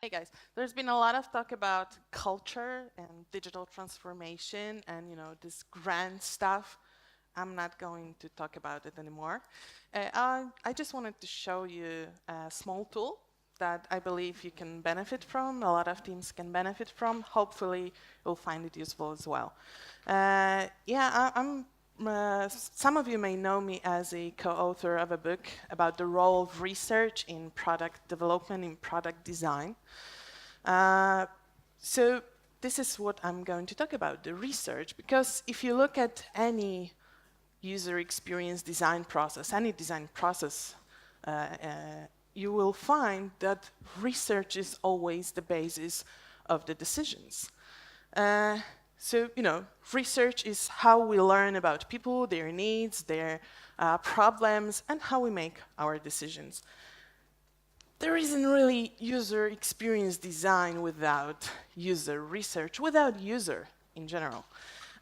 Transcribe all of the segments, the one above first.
Hey guys, there's been a lot of talk about culture and digital transformation and this grand stuff. I'm not going to talk about it anymore. I just wanted to show you a small tool that I believe you can benefit from, a lot of teams can benefit from. Hopefully you'll find it useful as well. Some of you may know me as a co-author of a book about the role of research in product development, in product design. So this is what I'm going to talk about, the research, because if you look at any user experience design process, any design process, you will find that research is always the basis of the decisions. So, research is how we learn about people, their needs, their problems, and how we make our decisions. There isn't really user experience design without user research, without user in general.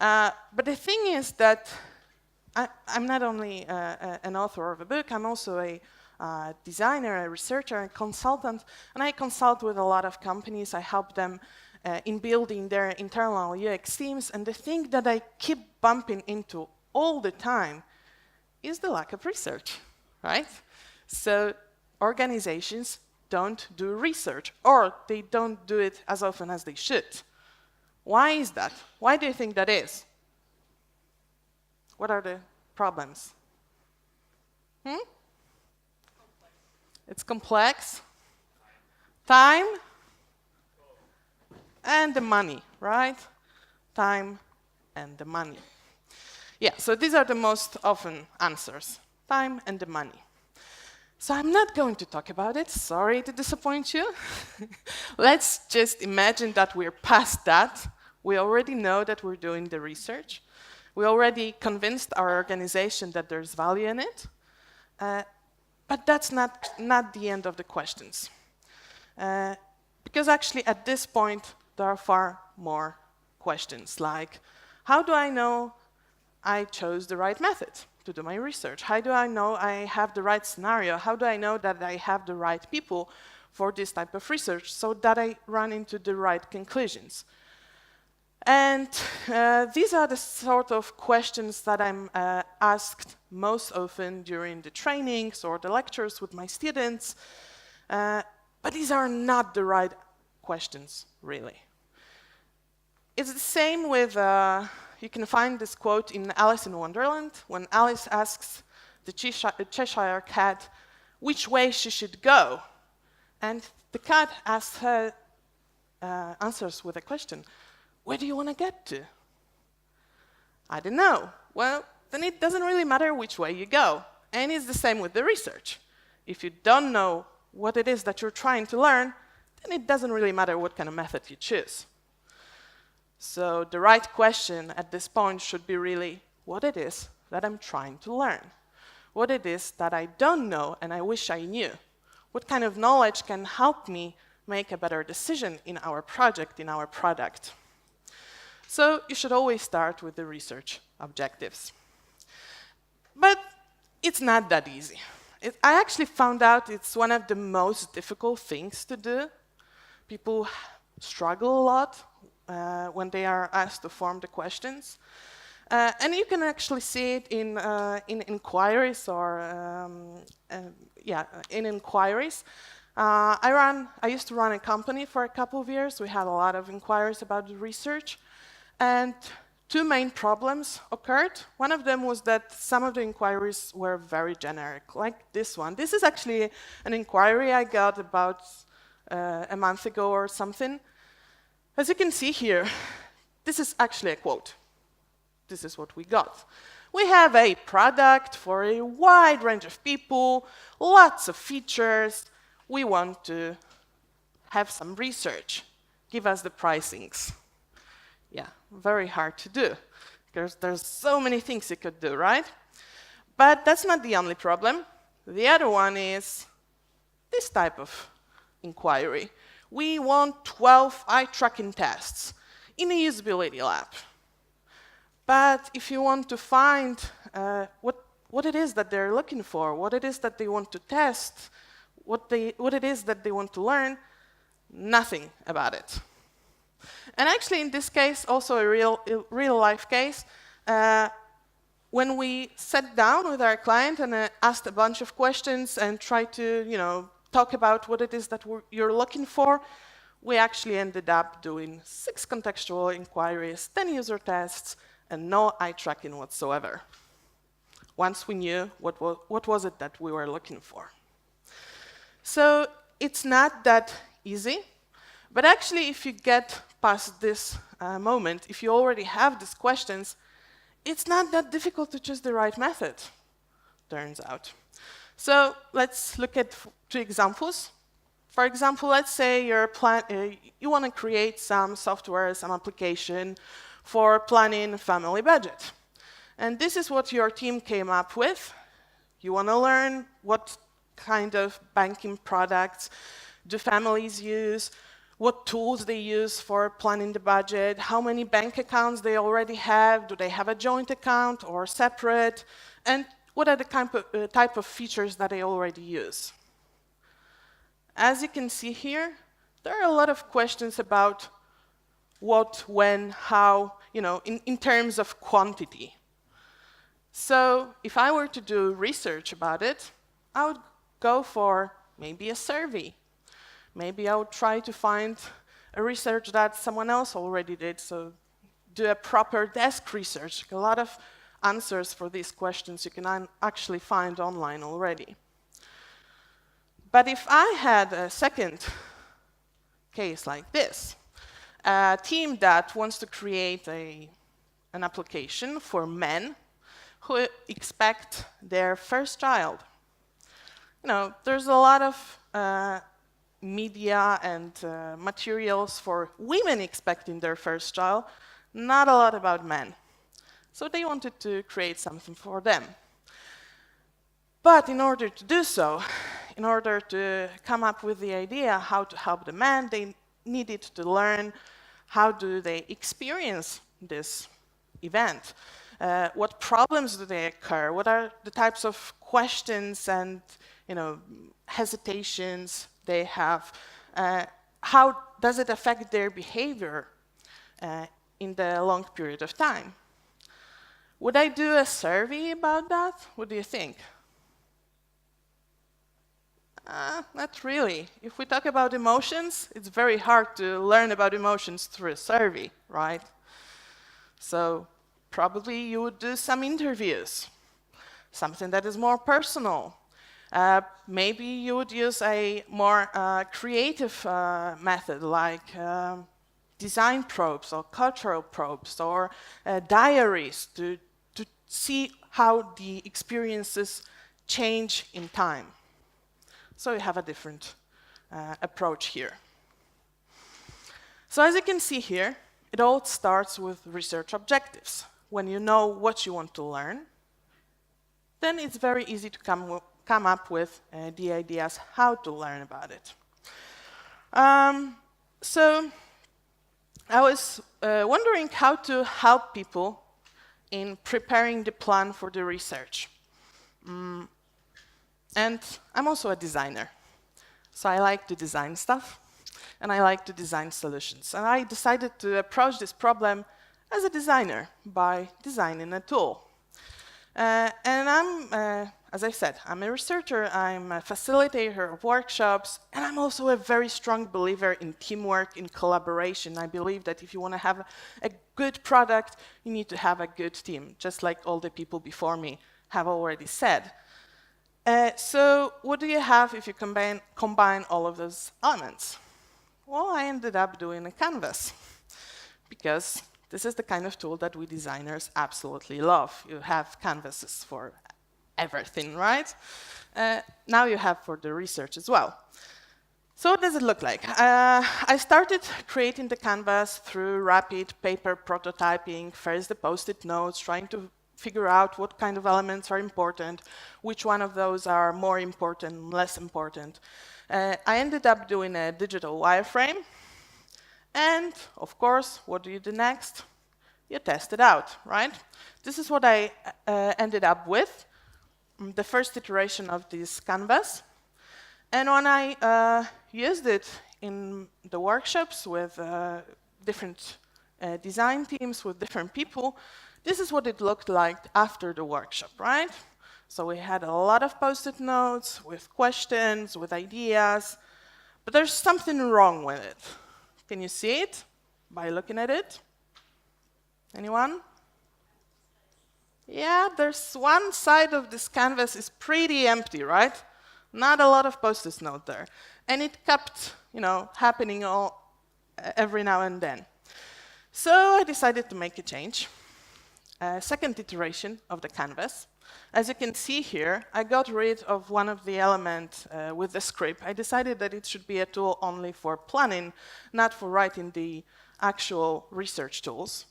But the thing is that I'm not only an author of a book, I'm also a designer, a researcher, a consultant, and I consult with a lot of companies. I help them in building their internal UX teams, and the thing that I keep bumping into all the time is the lack of research, right? So organizations don't do research, or they don't do it as often as they should. Why is that? Why do you think that is? What are the problems? It's complex. Time. And the money, right? Time and the money. Yeah, so these are the most often answers. Time and the money. So I'm not going to talk about it. Sorry to disappoint you. Let's just imagine that we're past that. We already know that we're doing the research. We already convinced our organization that there's value in it. But that's not the end of the questions. Because actually at this point, there are far more questions, like, how do I know I chose the right method to do my research? How do I know I have the right scenario? How do I know that I have the right people for this type of research so that I run into the right conclusions? And these are the sort of questions that I'm asked most often during the trainings or the lectures with my students. But these are not the right questions, really. It's the same with, you can find this quote in Alice in Wonderland, when Alice asks the Cheshire cat which way she should go. And the cat asks her, answers with a question, where do you want to get to? I don't know. Well, then it doesn't really matter which way you go. And it's the same with the research. If you don't know what it is that you're trying to learn, then it doesn't really matter what kind of method you choose. So the right question at this point should be really what it is that I'm trying to learn. What it is that I don't know and I wish I knew. What kind of knowledge can help me make a better decision in our project, in our product. So you should always start with the research objectives. But it's not that easy. I actually found out it's one of the most difficult things to do. People struggle a lot when they are asked to form the questions. And you can actually see it in inquiries or, in inquiries. I used to run a company for a couple of years. We had a lot of inquiries about the research. And two main problems occurred. One of them was that some of the inquiries were very generic, like this one. This is actually an inquiry I got about a month ago or something. As you can see here, this is actually a quote. This is what we got. We have a product for a wide range of people, lots of features. We want to have some research. Give us the pricings. Yeah, very hard to do, because there's so many things you could do, right? But that's not the only problem. The other one is this type of inquiry. We want 12 eye tracking tests in a usability lab. But if you want to find what it is that they're looking for, what it is that they want to test, what it is that they want to learn, nothing about it. And actually, in this case, also a real life case, when we sat down with our client and asked a bunch of questions and tried to, talk about what it is that you're looking for, we actually ended up doing 6 contextual inquiries, 10 user tests, and no eye tracking whatsoever. Once we knew what was it that we were looking for. So it's not that easy, but actually if you get past this moment, if you already have these questions, it's not that difficult to choose the right method, turns out. So let's look at 2 examples. For example, let's say you want to create some software, some application for planning family budget. And this is what your team came up with. You want to learn what kind of banking products do families use, what tools they use for planning the budget, how many bank accounts they already have, do they have a joint account or separate, and what are the type of features that they already use. As you can see here, there are a lot of questions about what, when, how, in terms of quantity. So if I were to do research about it, I would go for maybe a survey. Maybe I would try to find a research that someone else already did, so do a proper desk research. A lot of answers for these questions you can actually find online already. But if I had a second case like this, a team that wants to create an application for men who expect their first child. There's a lot of media and materials for women expecting their first child, not a lot about men. So they wanted to create something for them. But in order to do so, in order to come up with the idea how to help the men, they needed to learn how do they experience this event. What problems do they occur? What are the types of questions and hesitations they have? How does it affect their behavior in the long period of time? Would I do a survey about that? What do you think? Not really. If we talk about emotions, it's very hard to learn about emotions through a survey, right? So probably you would do some interviews, something that is more personal. Maybe you would use a more creative method like design probes or cultural probes or diaries to see how the experiences change in time. So you have a different approach here. So as you can see here, it all starts with research objectives. When you know what you want to learn, then it's very easy to come up with the ideas how to learn about it. So I was wondering how to help people in preparing the plan for the research. And I'm also a designer. So I like to design stuff, and I like to design solutions. And I decided to approach this problem as a designer by designing a tool. And as I said, I'm a researcher, I'm a facilitator of workshops, and I'm also a very strong believer in teamwork, in collaboration. I believe that if you want to have a good product, you need to have a good team, just like all the people before me have already said. So what do you have if you combine all of those elements? Well, I ended up doing a canvas, because this is the kind of tool that we designers absolutely love. You have canvases for everything, right? Now you have for the research as well. So what does it look like? I started creating the canvas through rapid paper prototyping, first the post-it notes, trying to figure out what kind of elements are important, which one of those are more important, less important. I ended up doing a digital wireframe. And, of course, what do you do next? You test it out, right? This is what I ended up with, the first iteration of this canvas. And when I used it in the workshops with different design teams, with different people, this is what it looked like after the workshop, right? So we had a lot of post-it notes with questions, with ideas, but there's something wrong with it. Can you see it by looking at it? Anyone? Yeah, there's one side of this canvas is pretty empty, right? Not a lot of post-it note there. And it kept, happening every now and then. So I decided to make a change. Second iteration of the canvas. As you can see here, I got rid of one of the elements with the script. I decided that it should be a tool only for planning, not for writing the actual research tools.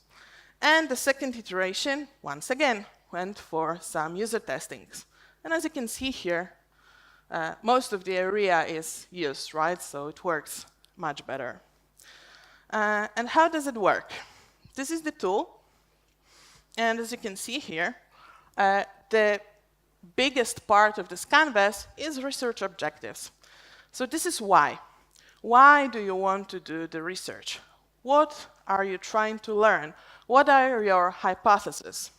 And the second iteration, once again, went for some user testings. And as you can see here, most of the area is used, right? So it works much better. And how does it work? This is the tool. And as you can see here, the biggest part of this canvas is research objectives. So this is why. Why do you want to do the research? What are you trying to learn? What are your hypotheses?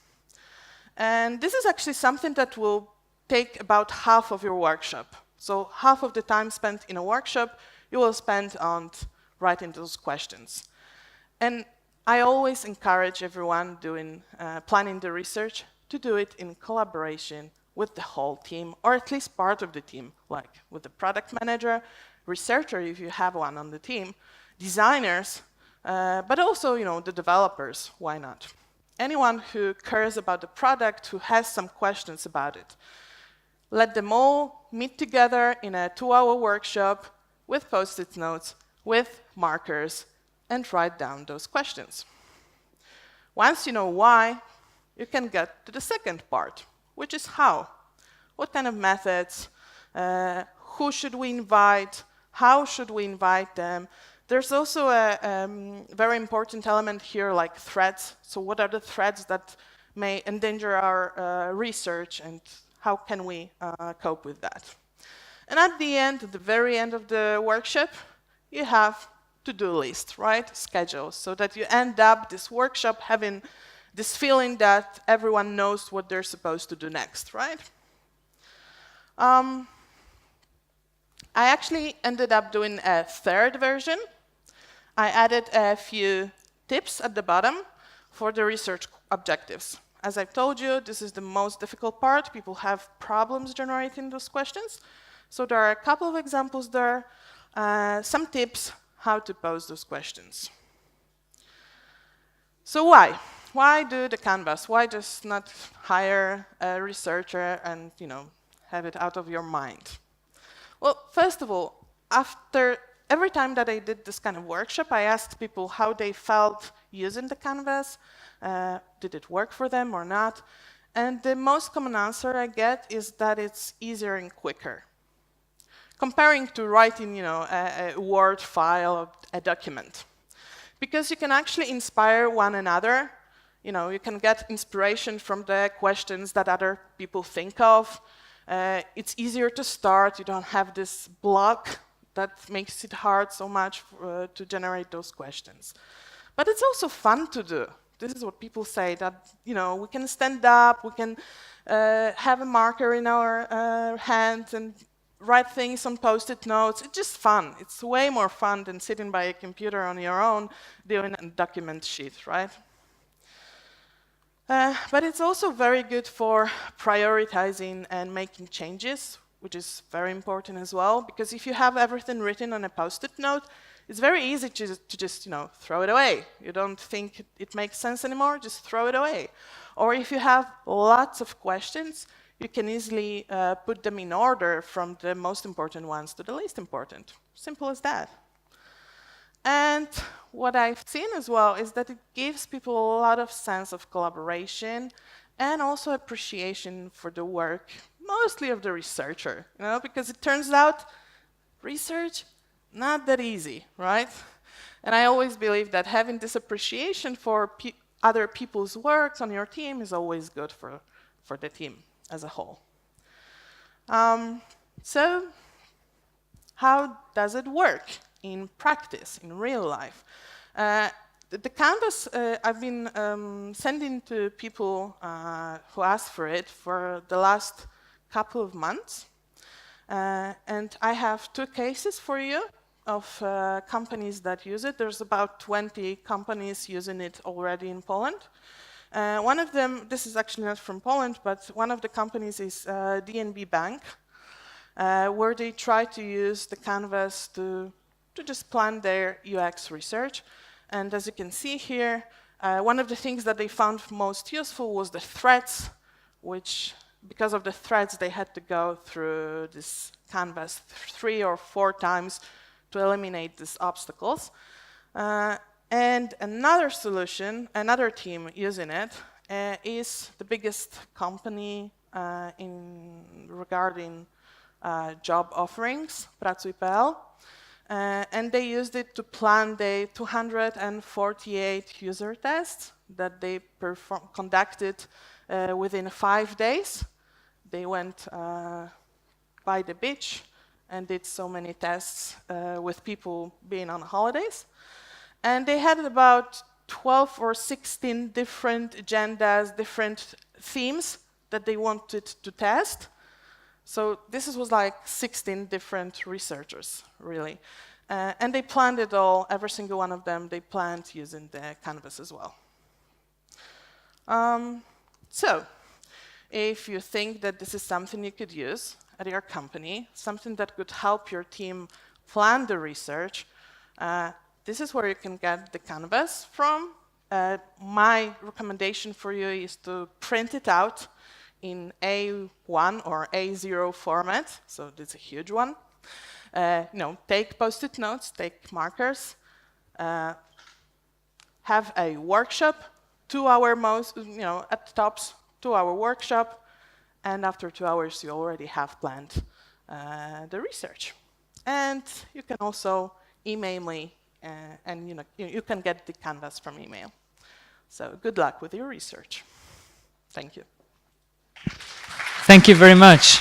And this is actually something that will take about half of your workshop. So half of the time spent in a workshop, you will spend on writing those questions. And I always encourage everyone planning the research to do it in collaboration with the whole team, or at least part of the team, like with the product manager, researcher if you have one on the team, designers, but also the developers, why not? Anyone who cares about the product, who has some questions about it. Let them all meet together in a 2-hour workshop with post-it notes, with markers, and write down those questions. Once you know why, you can get to the second part, which is how. What kind of methods? Who should we invite? How should we invite them? There's also a very important element here, like threats. So what are the threats that may endanger our research, and how can we cope with that? And at the very end of the workshop, you have to-do list, right? Schedules, so that you end up this workshop having this feeling that everyone knows what they're supposed to do next, right? I actually ended up doing a third version. I added a few tips at the bottom for the research objectives. As I've told you, this is the most difficult part. People have problems generating those questions. So there are a couple of examples there, some tips how to pose those questions. So why? Why do the canvas? Why just not hire a researcher and have it out of your mind? Well, first of all, every time that I did this kind of workshop, I asked people how they felt using the canvas. Did it work for them or not? And the most common answer I get is that it's easier and quicker, comparing to writing a Word file or a document. Because you can actually inspire one another. You can get inspiration from the questions that other people think of. It's easier to start. You don't have this block that makes it hard so much to generate those questions. But it's also fun to do. This is what people say, that we can stand up, we can have a marker in our hand and write things on post-it notes. It's just fun. It's way more fun than sitting by a computer on your own doing a document sheet, right? But it's also very good for prioritizing and making changes, which is very important as well, because if you have everything written on a post-it note, it's very easy to just throw it away. You don't think it makes sense anymore, just throw it away. Or if you have lots of questions, you can easily put them in order from the most important ones to the least important. Simple as that. And what I've seen as well is that it gives people a lot of sense of collaboration and also appreciation for the work, mostly of the researcher, because it turns out research, not that easy, right? And I always believe that having this appreciation for other people's works on your team is always good for the team as a whole. So how does it work? in practice, in real life. The Canvas I've been sending to people who asked for it for the last couple of months. And I have 2 cases for you of companies that use it. There's about 20 companies using it already in Poland. One of them, this is actually not from Poland, but one of the companies is DNB Bank, where they try to use the Canvas to just plan their UX research. And as you can see here, one of the things that they found most useful was the threads, which, because of the threads, they had to go through this Canvas 3 or 4 times to eliminate these obstacles. And another solution, another team using it, is the biggest company regarding job offerings, Pracuj.pl. And they used it to plan the 248 user tests that they conducted within 5 days. They went by the beach and did so many tests with people being on holidays. And they had about 12 or 16 different agendas, different themes that they wanted to test. So this was like 16 different researchers, really. And they planned it all, every single one of them, they planned using the Canvas as well. So, if you think that this is something you could use at your company, something that could help your team plan the research, this is where you can get the Canvas from. My recommendation for you is to print it out in A1 or A0 format, so this is a huge one. Take post-it notes, take markers, have a workshop, 2-hour most, at the tops, 2-hour workshop, and after 2 hours you already have planned the research. And you can also email me, and you can get the Canvas from email. So good luck with your research. Thank you. Thank you very much.